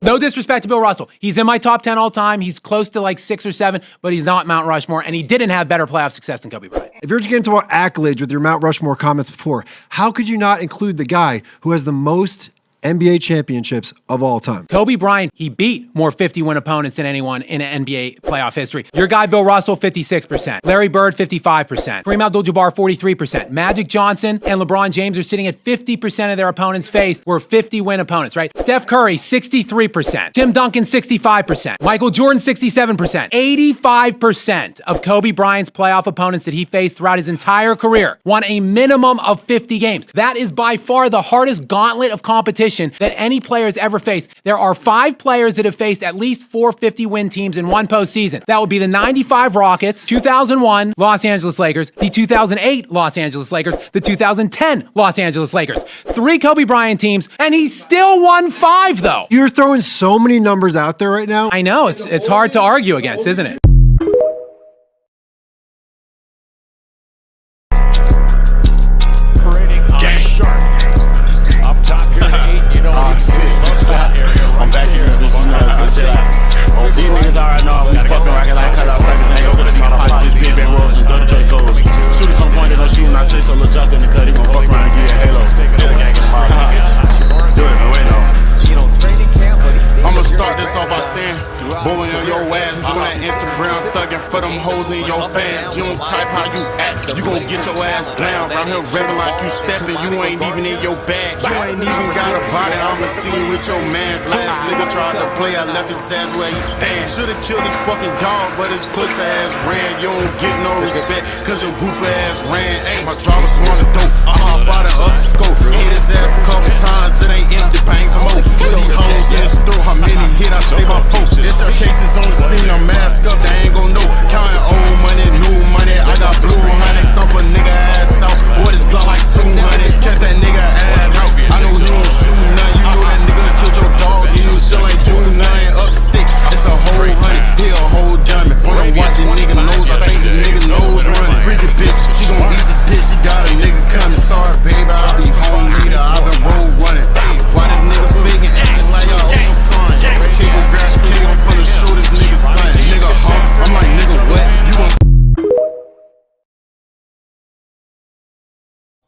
No disrespect to Bill Russell. He's in my top 10 all time. He's close to like 6 or 7, but he's not Mount Rushmore, and he didn't have better playoff success than Kobe Bryant. If you're getting to our accolades with your Mount Rushmore comments before, how could you not include the guy who has the most NBA championships of all time? Kobe Bryant, he beat more 50-win opponents than anyone in NBA playoff history. Your guy, Bill Russell, 56%. Larry Bird, 55%. Kareem Abdul-Jabbar, 43%. Magic Johnson and LeBron James are sitting at 50% of their opponents faced were 50-win opponents, right? Steph Curry, 63%. Tim Duncan, 65%. Michael Jordan, 67%. 85% of Kobe Bryant's playoff opponents that he faced throughout his entire career won a minimum of 50 games. That is by far the hardest gauntlet of competition that any player has ever faced. There are 5 players that have faced at least 4 50-win teams in one postseason. That would be the 95 Rockets, 2001 Los Angeles Lakers, the 2008 Los Angeles Lakers, the 2010 Los Angeles Lakers. 3 Kobe Bryant teams, and he still won 5, though. You're throwing so many numbers out there right now. I know, it's hard to argue against, isn't it? I'm back in this bitch. These niggas already know we fucking rockin' like cut off records. Ain't over this motherfucker. Big Ben Rolls and Dirty Dracos. Shoot us on point, they don't shoot when I say so. Lil' Jock in the cut, he gon' fuck around and give you a halo. Do it, man, wait no. I'ma start this off by saying, bowling on your ass, doing that Instagram thugging for them hoes in your fans. You don't type how you act, you gon' get your ass down. Around here rapping like you stepping, you ain't even in your bag. You ain't even got a body, I'ma see you with your mans. Last nigga tried to play, I left his ass where he stand. Should've killed this fucking dog, but his pussy ass ran. You don't get no respect, cause your goofy ass ran. Ayy, my driver swung the dope, I hop out and up the scope. Hit his ass a couple times, it ain't empty, bang some more. Put these hoes in the store, how many hit I say by folks. It's your cases on the scene, I'm mask up, they ain't gon' know. Counting old money, new money, I got blue honey. Stomp a nigga ass out, what is Glock like 200? Catch that nigga ass out, I know he don't shoot nothing. You know that nigga killed your dog, and you still ain't do nothing. Up stick, it's a whole honey, he a whole dummy. Wanna watch the nigga nose, I think the nigga nose running. Freaky bitch, she gon' eat the dick, she got a nigga coming. Sorry baby, I'll be home later, I been road running. Why this nigga faking, acting like your own son? Cable grab the king, I'm finna show this nigga son. Nigga huh? I'm like nigga what? You gon'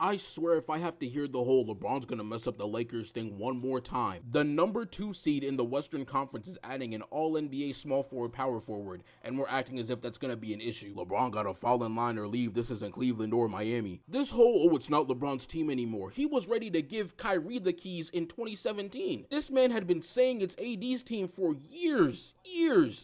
I swear if I have to hear the whole LeBron's gonna mess up the Lakers thing one more time. The number 2 seed in the Western Conference is adding an all-NBA small forward, power forward, and we're acting as if that's gonna be an issue. LeBron gotta fall in line or leave. This isn't Cleveland or Miami. This whole, oh, it's not LeBron's team anymore. He was ready to give Kyrie the keys in 2017. This man had been saying it's AD's team for years.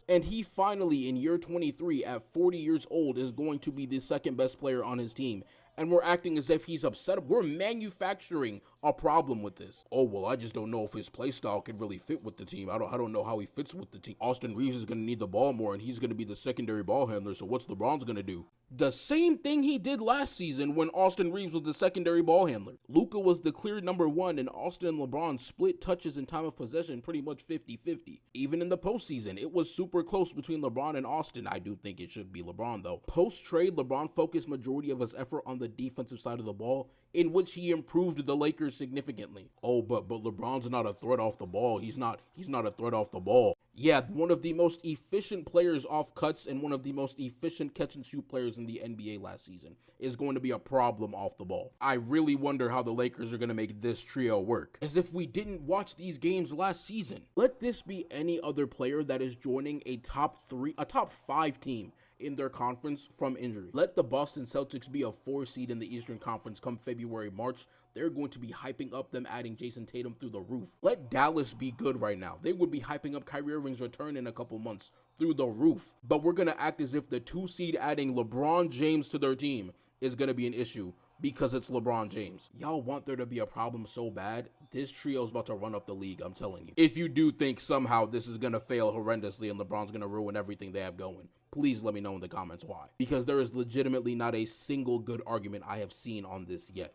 And he finally, in year 23, at 40 years old, is going to be the second best player on his team. And we're acting as if he's upset. We're manufacturing a problem with this. Oh, well, I just don't know if his play style can really fit with the team. I don't know how he fits with the team. Austin Reeves is going to need the ball more, and he's going to be the secondary ball handler, so what's LeBron's going to do? The same thing he did last season when Austin Reeves was the secondary ball handler. Luka was the clear number 1, and Austin and LeBron split touches and time of possession pretty much 50-50. Even in the postseason, it was super close between LeBron and Austin. I do think it should be LeBron, though. Post-trade, LeBron focused majority of his effort on the defensive side of the ball, in which he improved the Lakers significantly. Oh, but LeBron's not a threat off the ball. He's not a threat off the ball. Yeah, one of the most efficient players off cuts and one of the most efficient catch-and-shoot players in the NBA last season is going to be a problem off the ball. I really wonder how the Lakers are going to make this trio work. As if we didn't watch these games last season. Let this be any other player that is joining a top 5 team in their conference from injury. Let the Boston Celtics be a 4 seed in the Eastern Conference come February, March. They're going to be hyping up them adding Jason Tatum through the roof. Let Dallas be good right now. They would be hyping up Kyrie Irving's return in a couple months through the roof. But we're going to act as if the 2 seed adding LeBron James to their team is going to be an issue because it's LeBron James. Y'all want there to be a problem so bad? This trio is about to run up the league, I'm telling you. If you do think somehow this is going to fail horrendously and LeBron's going to ruin everything they have going, please let me know in the comments why. Because there is legitimately not a single good argument I have seen on this yet.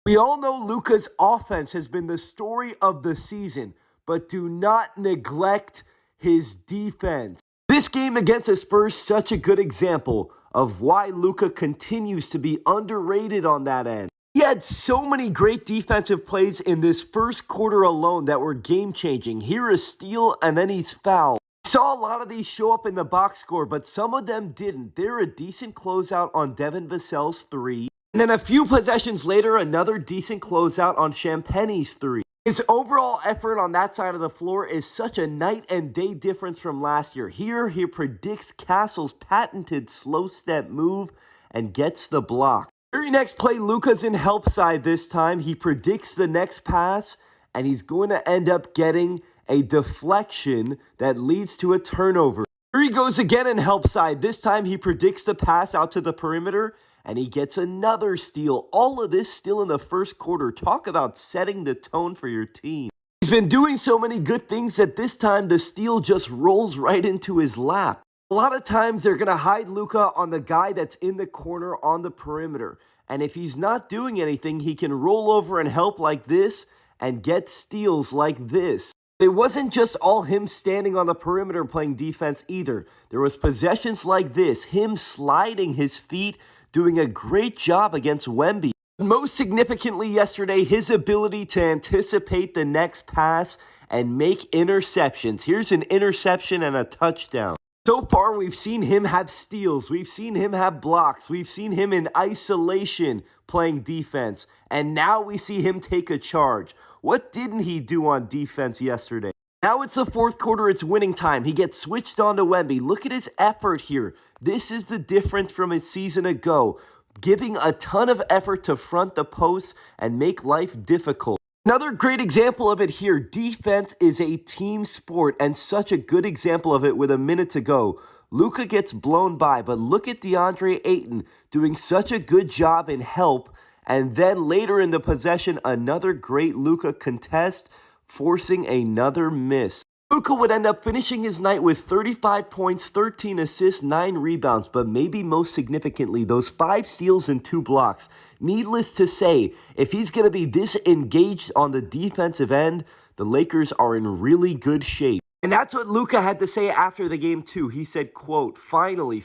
We all know Luka's offense has been the story of the season, but do not neglect his defense. This game against the Spurs is such a good example of why Luka continues to be underrated on that end. He had so many great defensive plays in this first quarter alone that were game-changing. Here a steal, and then he's fouled. Saw a lot of these show up in the box score, but some of them didn't. They're a decent closeout on Devin Vassell's 3. And then a few possessions later, another decent closeout on Champagnie's 3. His overall effort on that side of the floor is such a night and day difference from last year. Here, he predicts Castle's patented slow step move and gets the block. Very next play, Luka's in help side this time. He predicts the next pass, and he's going to end up getting a deflection that leads to a turnover. Here he goes again in help side. This time he predicts the pass out to the perimeter, and he gets another steal. All of this still in the first quarter. Talk about setting the tone for your team. He's been doing so many good things that this time the steal just rolls right into his lap. A lot of times they're going to hide Luka on the guy that's in the corner on the perimeter. And if he's not doing anything, he can roll over and help like this and get steals like this. It wasn't just all him standing on the perimeter playing defense either. There was possessions like this, him sliding his feet, doing a great job against Wemby. Most significantly yesterday, his ability to anticipate the next pass and make interceptions. Here's an interception and a touchdown. So far, we've seen him have steals, we've seen him have blocks, we've seen him in isolation playing defense, and now we see him take a charge. What didn't he do on defense yesterday? Now it's the fourth quarter, it's winning time. He gets switched on to Wemby. Look at his effort here. This is the difference from a season ago, giving a ton of effort to front the post and make life difficult. Another great example of it here. Defense is a team sport, and such a good example of it with a minute to go. Luka gets blown by, but look at DeAndre Ayton doing such a good job in help, and then later in the possession, another great Luka contest, forcing another miss. Luka would end up finishing his night with 35 points, 13 assists, 9 rebounds, but maybe most significantly, those 5 steals and 2 blocks. Needless to say, if he's going to be this engaged on the defensive end, the Lakers are in really good shape. And that's what Luka had to say after the game too. He said, quote, finally,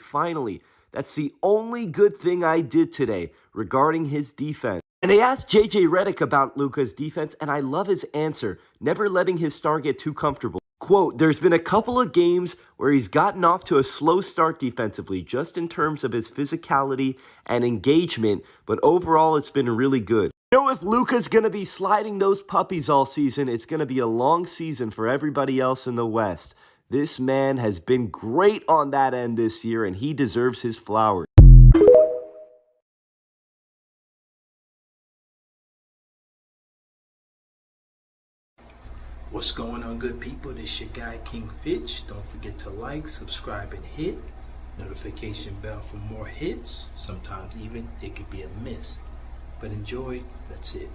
that's the only good thing I did today regarding his defense. And they asked JJ Redick about Luka's defense, and I love his answer, never letting his star get too comfortable. Quote, there's been a couple of games where he's gotten off to a slow start defensively, just in terms of his physicality and engagement, but overall it's been really good. You know, if Luka's going to be sliding those puppies all season, it's going to be a long season for everybody else in the West. This man has been great on that end this year, and he deserves his flowers. What's going on, good people? This your guy King Fitch. Don't forget to like, subscribe, and hit notification bell for more hits. Sometimes even it could be a miss, but enjoy. That's it.